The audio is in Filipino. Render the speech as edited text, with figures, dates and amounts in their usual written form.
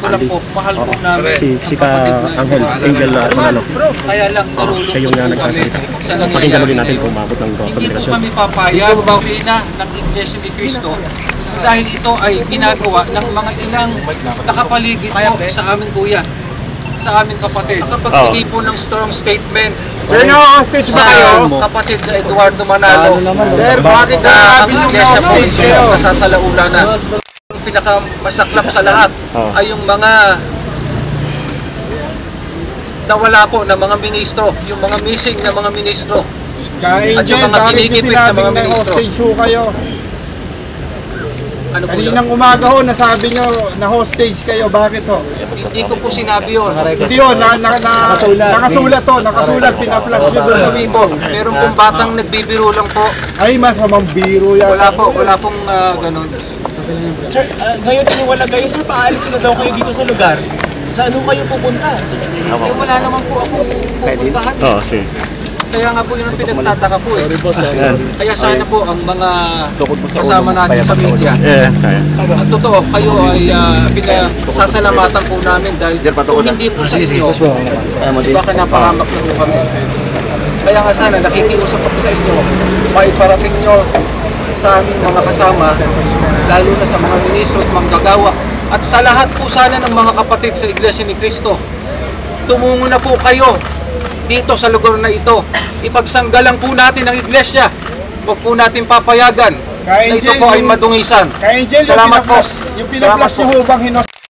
lang po, mahal po namin si Angel Manalo. Kaya lang nalulungkot siya yung nagsasalita. sa nangyayari. Pakinggan ulit natin kung umabot ng Hindi po komunikasyon. kami papayag ng Iglesia ni Cristo dahil ito ay ginagawa ng mga ilang nakapaligid po sa amin kuya, sa aming kapatid. Nakapagbigay po ng strong statement. Sir, na-hostage ba kayo? Kapatid na Eduardo Manalo. Sir, bakit sabi nyo na-hostage kayo? Nasasalaula na. Ang pinakamasaklap sa lahat ay yung mga nawala po na mga ministro, yung mga missing na mga ministro. At yung mga kinikipit na mga ministro. Na-hostage ho kayo? Ano po yun? Kaninang umaga ho, nasabi nyo na-hostage kayo. Bakit ho? Hindi ko po sinabi yun. Hindi ho, nakasulat ho. Nakasulat, pinaplas nyo doon. Hindi po. Meron pong batang nagbibiro lang po. Ay, masamang biro yan. Wala pong ganun. Sir, ngayon tiniwala kayo, sir, paalis na daw kayo dito sa lugar. Saan ho kayo pupunta? Wala naman po akong pupuntahan. Sige. Kaya nga po yun ang pinagtataka po eh. Kaya sana po ang mga kasama natin sa media. Ang totoo, kayo ay pinasasalamatan po namin dahil kung hindi po sa inyo, baka napahamak na po kami. Kaya nga sana nakikiusap ako sa inyo, maiparating nyo sa aming mga kasama, lalo na sa mga ministro at manggagawa, at sa lahat po sana ng mga kapatid sa Iglesia ni Cristo. Tumungo na po kayo dito sa lugar na ito. Ipagsanggalang po natin ang Iglesia. Huwag po natin papayagan na ito po ay madungisan. Kaya Angel, Salamat po. yung pinaplas nyo ho bang hinos?